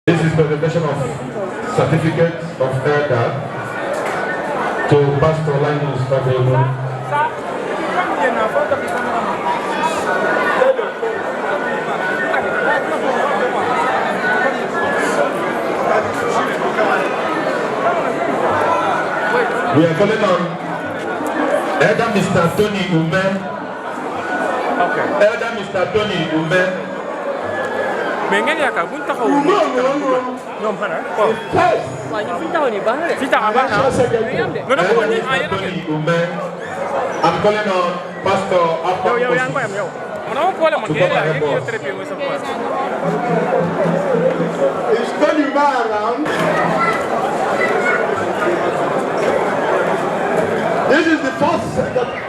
This is presentation of certificate of elder to Pastor Linus Fabelo. We are calling on Elder Mr. Tony Ume. Okay. Elder Mr. Tony Ume. Mengene akabunta ko no mpana ko wani fita abana no ko ni ayena Tony Ume. I'm calling on Pastor Afro. yo yango yam yo ono ko le magela yiki yo trepe mo so Is Tony Ume around? This is the first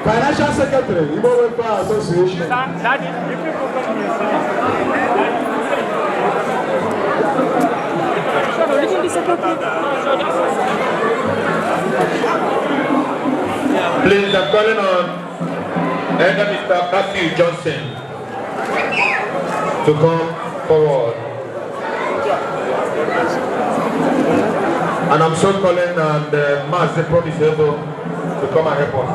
financial secretary, Igbo Welfare Association. Daddy, if you go come here. Please, I'm calling on Elder Mr. Matthew Johnson to come forward. And I'm so calling on the Master Promisable to come and help us.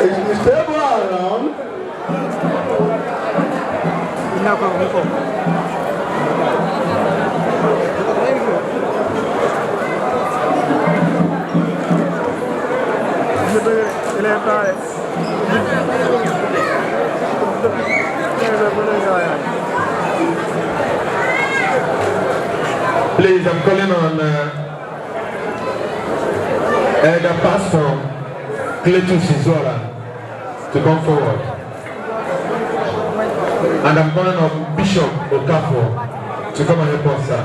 Is Mr. Ebo around? Please, I'm calling on Elder Pastor Clayton Sizora to come forward. And I'm calling on Bishop Okafor to come and help us, sir.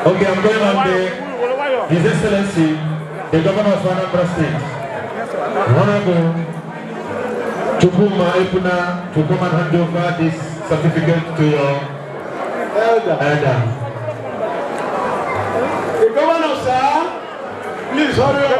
Okay, I'm going on His Excellency, the Governor of Anambra State, Honorable Chukuma Epuna, to come and hand over this certificate to your elder. The governor, sir, please hurry up.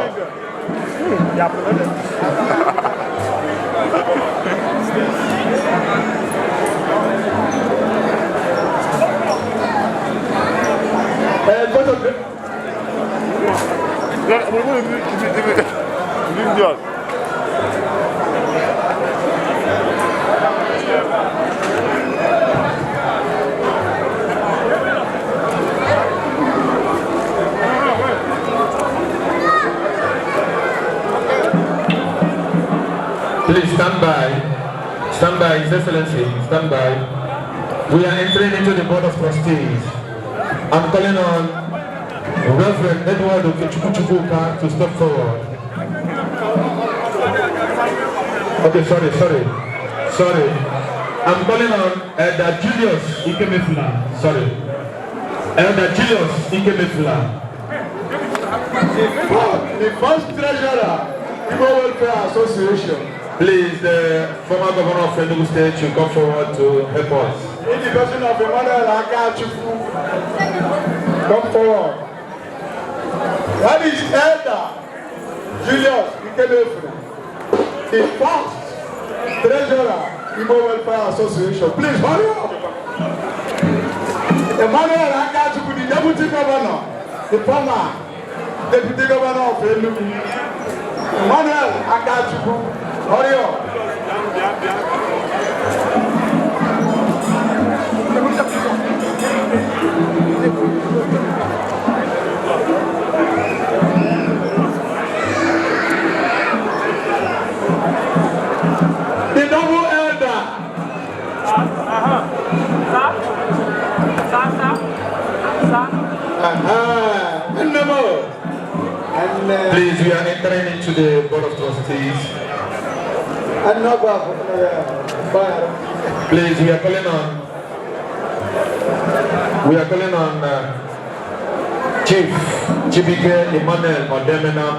Please stand by, His Excellency, stand by. We are entering into the Board of Trustees. I'm calling on Reverend Edward Okechukwu to step forward. Okay, sorry. I'm calling on Elder Julius Ikemefula. Sorry. Elder Julius Ikemefula. The first treasurer, Igbo Welfare Association. Please, the former governor of Enugu State should come forward to help us. In the person of Emmanuel Akachukwu, come forward. That is Elder Julius Ikemefula, the first treasurer, Igbo Welfare Association. Please hurry up. Emmanuel Akachukwu, the deputy governor, the former deputy governor of Enugu. Emmanuel Akachukwu, hurry up. The double elder. Please, we are entering into the Board of Trustees. Please, we are calling on Chief Chibike Emmanuel Odemenam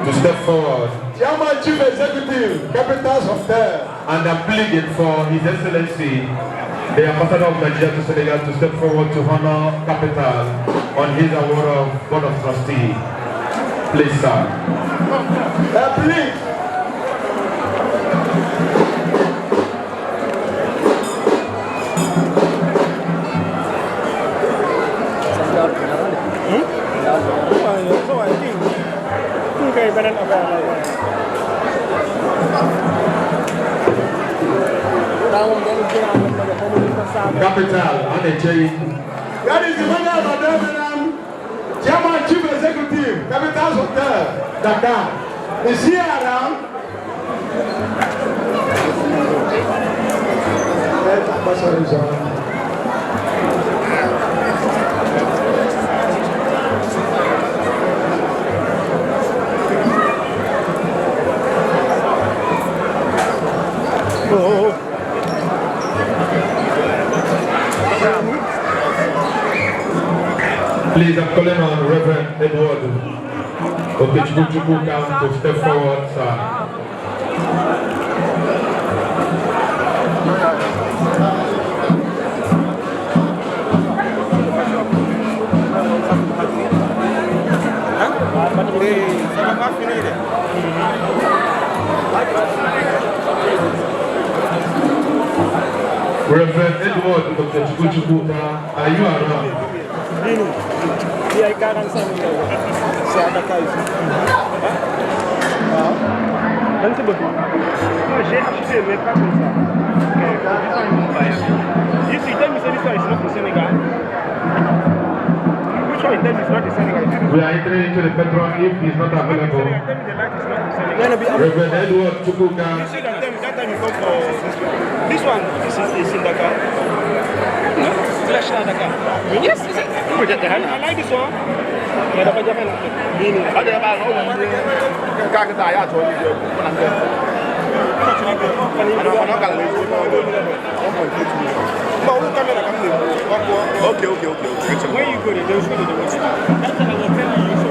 to step forward. Chairman Chief Executive, Capitals Hotel. And I'm pleading for His Excellency, the Ambassador of Nigeria to Senegal, to step forward to honor Capital on his award of Board of Trustee. Please, sir. Please. Capital, and a chain. That is the winner of Madam Chairman Chief Executive, Capitals Hotel, Dakar. Is he around? Please, I'm calling on Reverend Edward Okechukwu to step forward, sir. Reverend Edward Okechukwu, are you around? Il y a 45 000 €. C'est à Dakar ici. Merci beaucoup. J'ai acheté, mais pas comme ça. If you tell me this one is not the Senegal, which one you tell me is not the Senegal? We are entering into the patron if he is not available. Reverend Edward Chukwuka. You see that time you come for this one is in Dakar. Flash Dakar. Yes, is it? I like this one. Yeah, the Pajaman. I don't Okay. When you go there, they'll show you the watch. That's what I was telling you.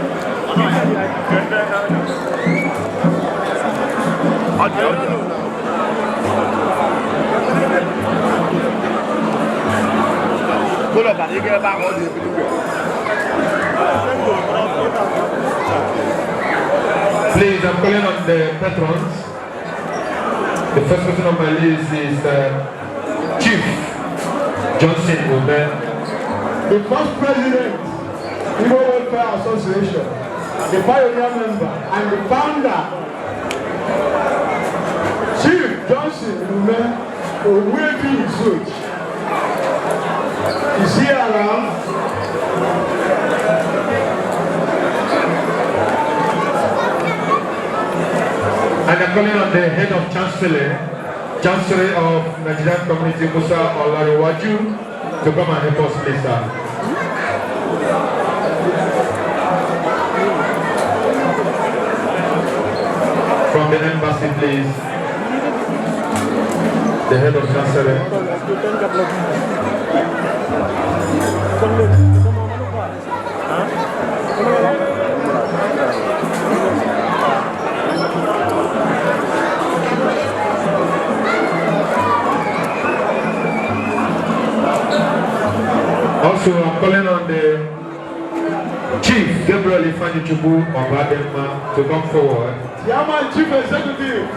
Please, I'm calling on the patrons. The first person on my list is Chief Johnson Ume. The first president, Igbo Welfare Association, the pioneer member, and the founder, Chief Johnson Ume, Owebi Switch. Is he around? And I'm calling on the head of Chancery of Nigerian Community, Musa Olariwaju, to come and help us, please, sir. From the embassy, please. The head of Chancery. Also, I'm calling on the Chief Gabriel Ifanichubu of Adema to come forward. Chairman Chief Executive,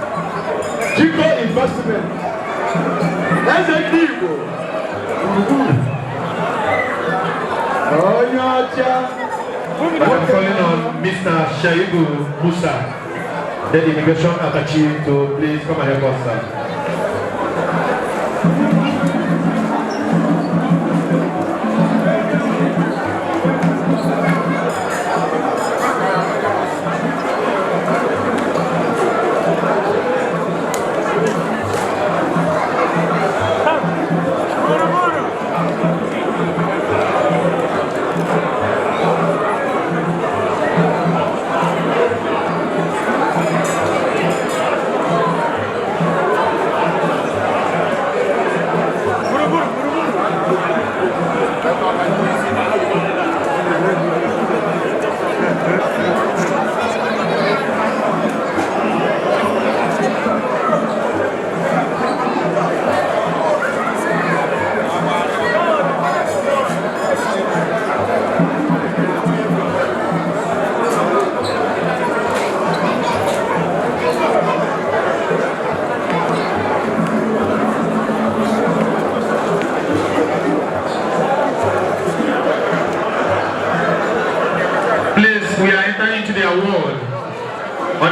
Chico Investment. That's a deal. Oh, I'm calling on Mr. Shaibu Musa, the immigration attaché, to please come and help us, sir.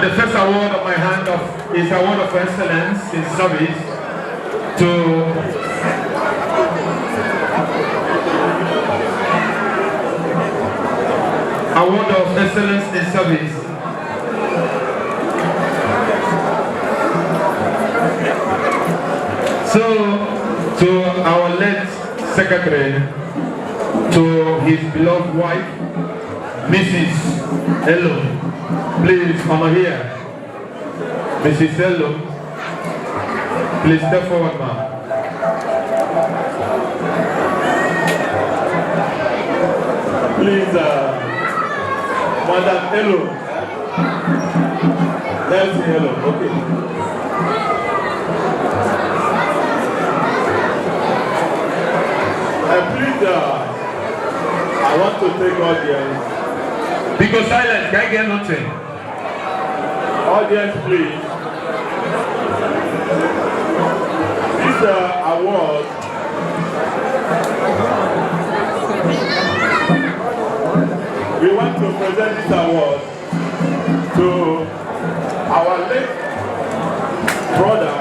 the first award of my hand is Award of Excellence in Service to Award of Excellence in Service so to our late secretary, to his beloved wife, Mrs. Elo. Please come here. Mrs. Elo, please step forward, ma'am. Please, Madam Elo. Nancy Elo, okay. Please, I want to take audience. Because silent, can I get nothing? Audience, please. This award we want to present this award to our late brother,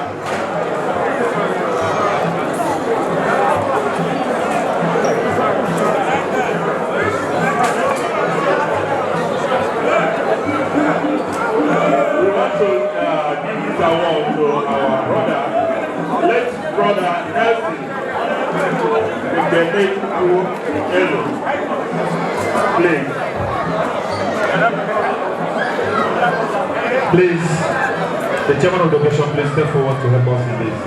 award to our brother, late brother Nelson Nkemek Elo. Please. Please, the chairman of the occasion, please step forward to help us in this.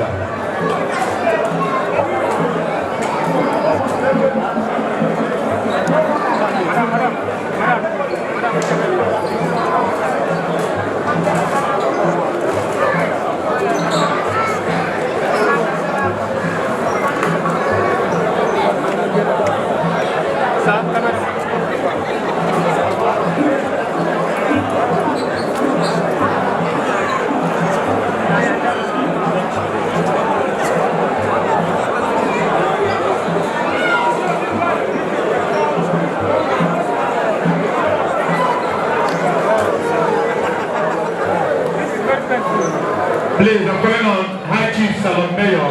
Please, I'm calling on High Chief Salon Mayor,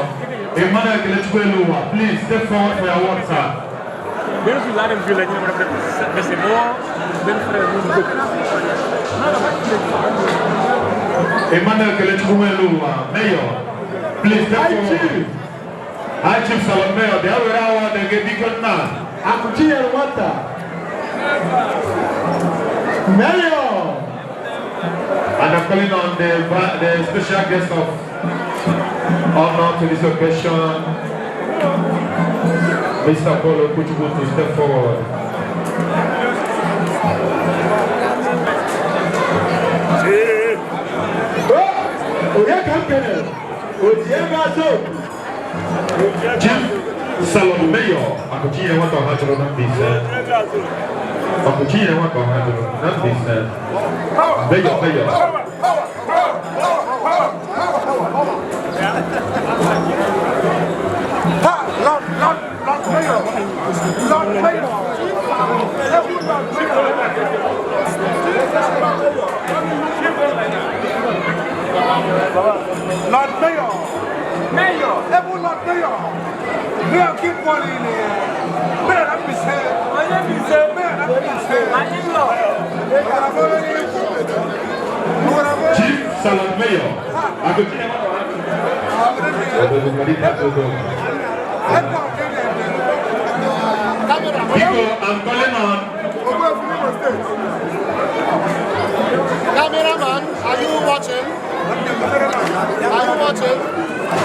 Emmanuel Kelechukwelua. Please step forward for your award, sir. Emmanuel Kelechukwelua, Mayor. Please step forward. High Chief Salon Mayor, the other award they get bigger now. Akuchi Elwata. Mayor. And I'm calling on the special guest of honor to this occasion, Mr. Paulo Kuchubu, to step forward. Chief Salon Mayor, Akuchi Elwata Hajro Nambisa. Akuchi Elwata Hajro Nambisa. Mayor. Lord Mayor. Every Lord Mayor. Mayor keep calling here. Mayor, let me say. Chief Salon Mayor. I'm calling on. Cameraman, are you watching?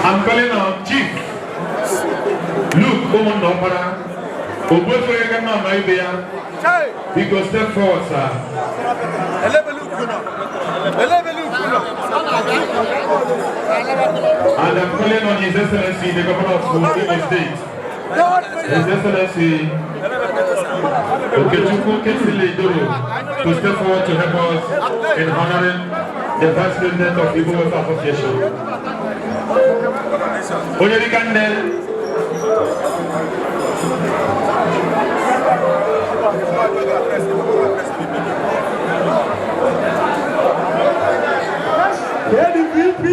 I'm calling on Chief Luke Omondopara. Because step forward, sir. And I'm calling on His Excellency, the Governor of Imo State. His Excellency, Okechukwu Kensile Idoro, to step forward to help us in honoring the Vice President of Igbo Welfare Association. Onyeri Kandel. KDVP.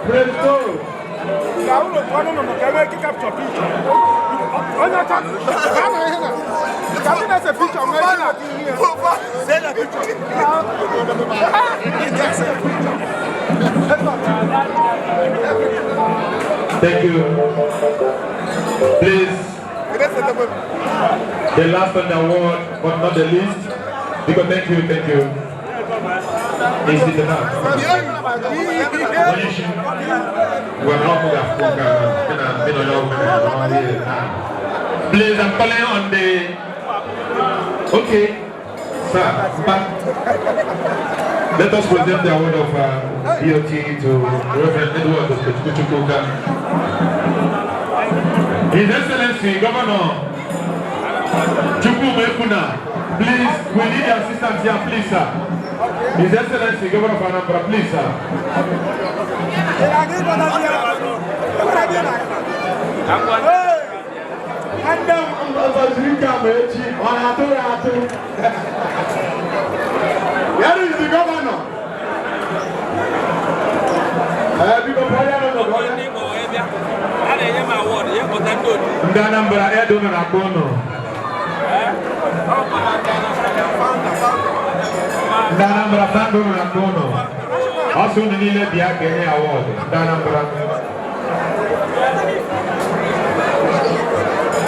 Presto. Raúl, ¿cuándo nos queda que capture picture? Oye, capture ese picture, no hay aquí. C'est la picture. Thank you. Please, the last on the award, but not the least. Because thank you. Is it enough? Please, I'm calling on the. Okay, sir, back. Let us present the award of DOT to Reverend Edward Kuchukuka. His Excellency Governor Chukwu Mefuna, please, we need your assistance here, please, sir. His Excellency Governor of Anambra, please, sir. Where is the governor? Anambra Edo na Bono. Anambra Fando na Bono. Also Nile Bia Kenya Award. Anambra.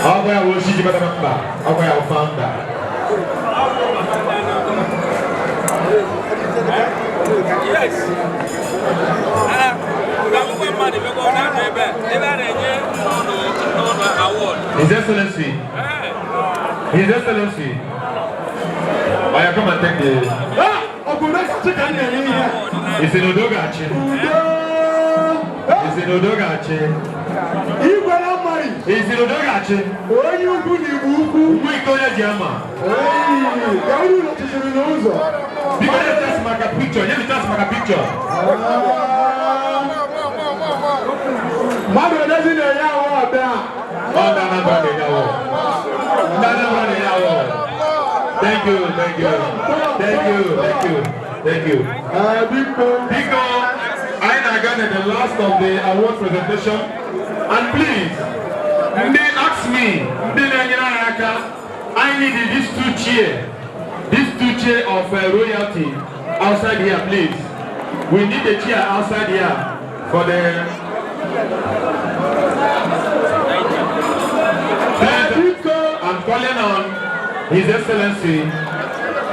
Ogoya Woshi Badamamba. Ogoya Founder. Yes. His Excellency. His Excellency. I come and take the. It's in Odogachi. It's in Odogachi. It's in Odogachi. We go to Jama. Because let us make a picture. Let me just make a picture. Mother doesn't know how there. Thank you. Biko, I got the last of the award presentation. And please, they ask me, I need these two chairs of royalty outside here, please. We need a chair outside here for the. I'm calling on His Excellency,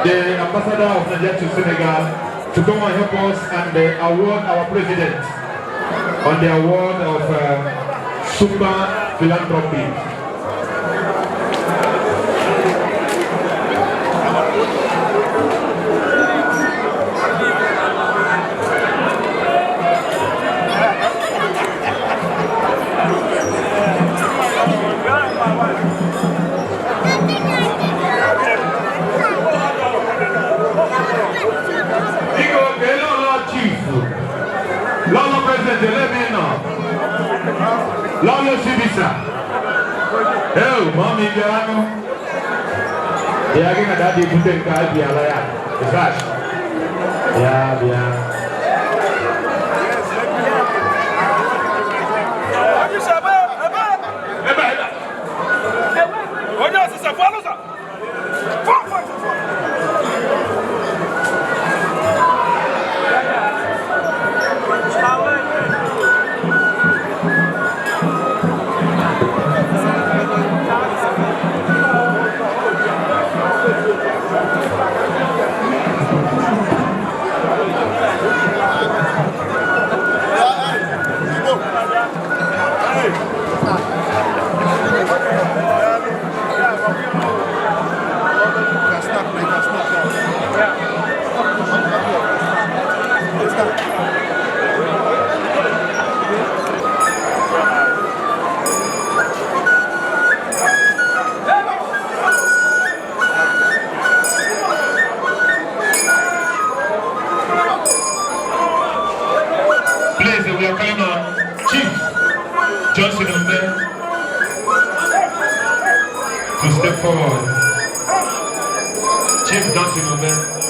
the Ambassador of Nigeria to Senegal, to come and help us and award our president on the award of Super Philanthropy. Lolo President, let me know. Lolo Sibisa. Hey, Mommy Gano. They are getting a daddy put in car, be a liar. It's right. Yeah. We are calling on Chief Johnson Ombe to step forward. Chief Johnson Ombe.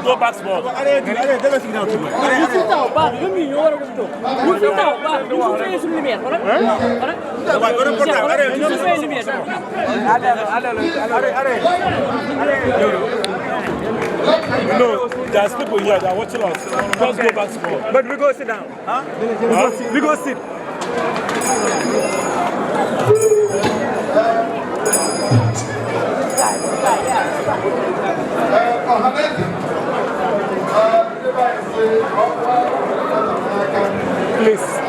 Go back small. No, there's people here that are watching us. Just go back small. But we go sit down. Huh? We go sit. Please.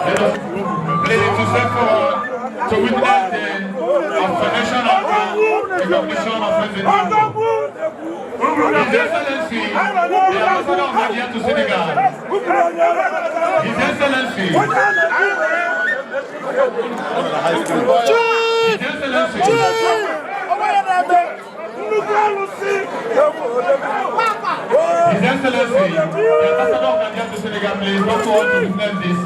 Let us please to step forward to witness the affirmation of the recognition of President. His Excellency, the Ambassador of Nigeria to Senegal. His Excellency. His Excellency. His Excellency, the Ambassador of Nigeria to Senegal, please come forward to witness this.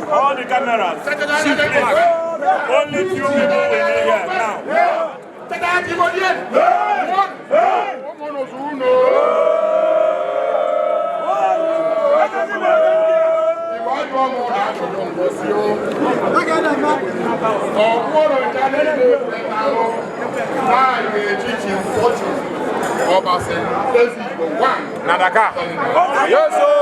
All the cameras. Only few people will be here now. Nadaka. Yes, sir.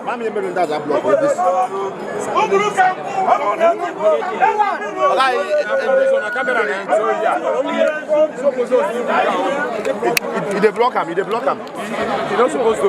Mami eme nda za block with this. He dey block him. He dey block him. He not supposed to.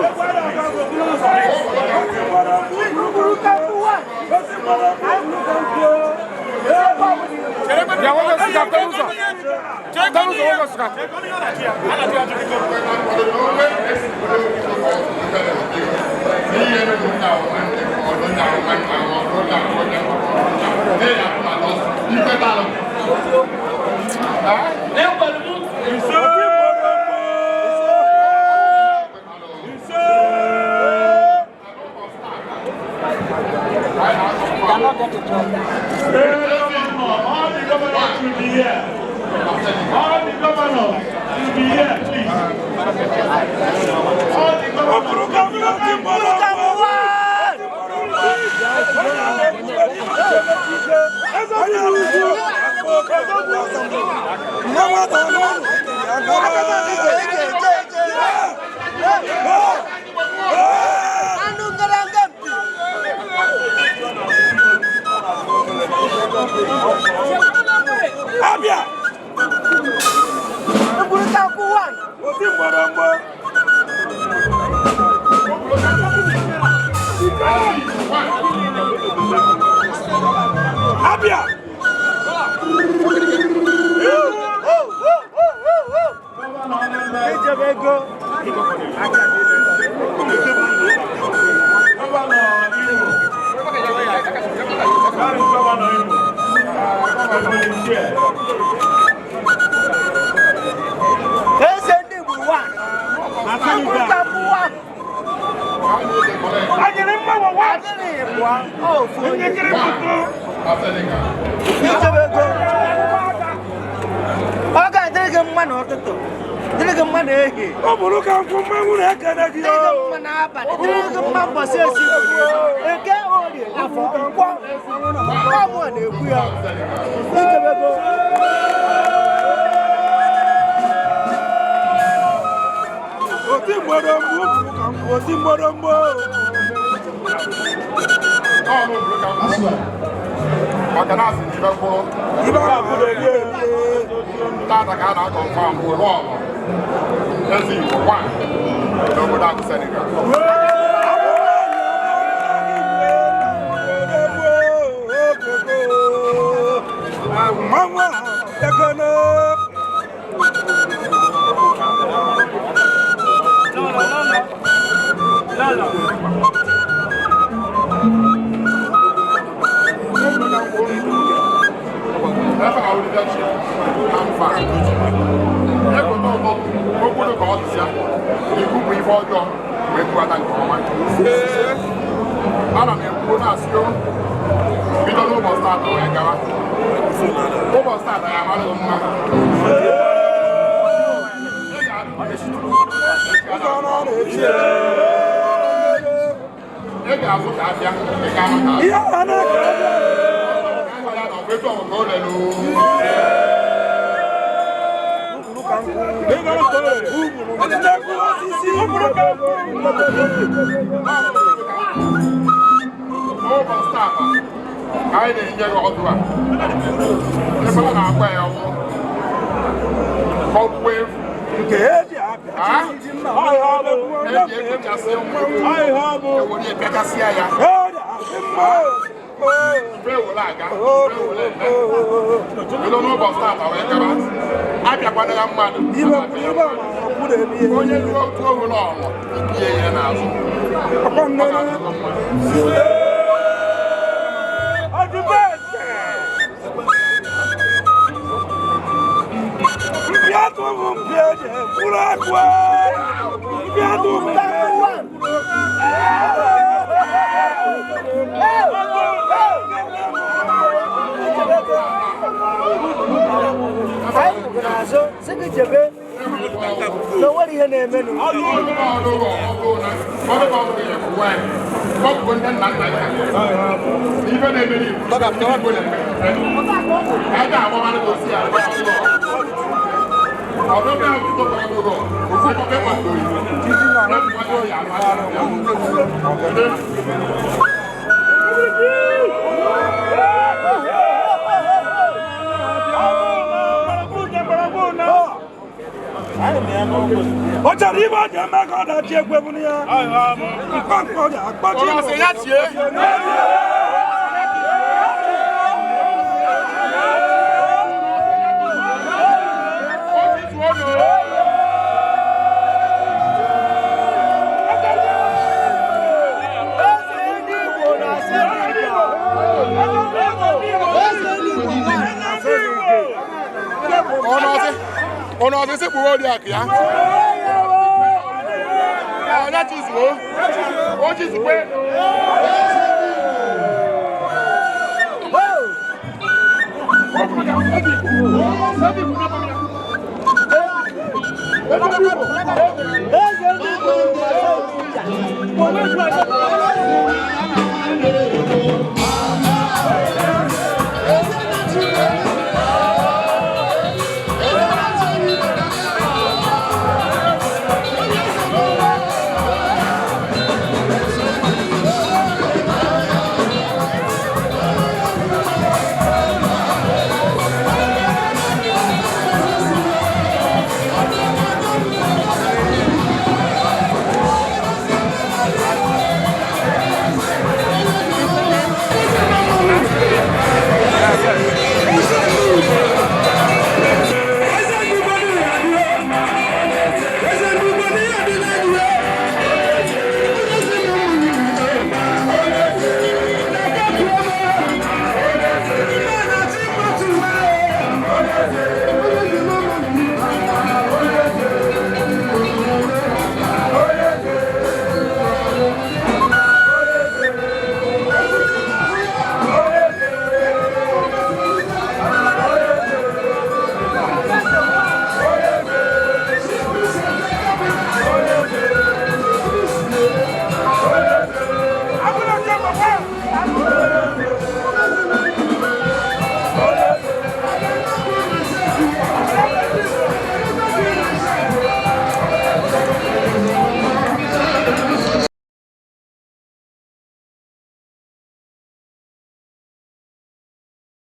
Senegal. Hey,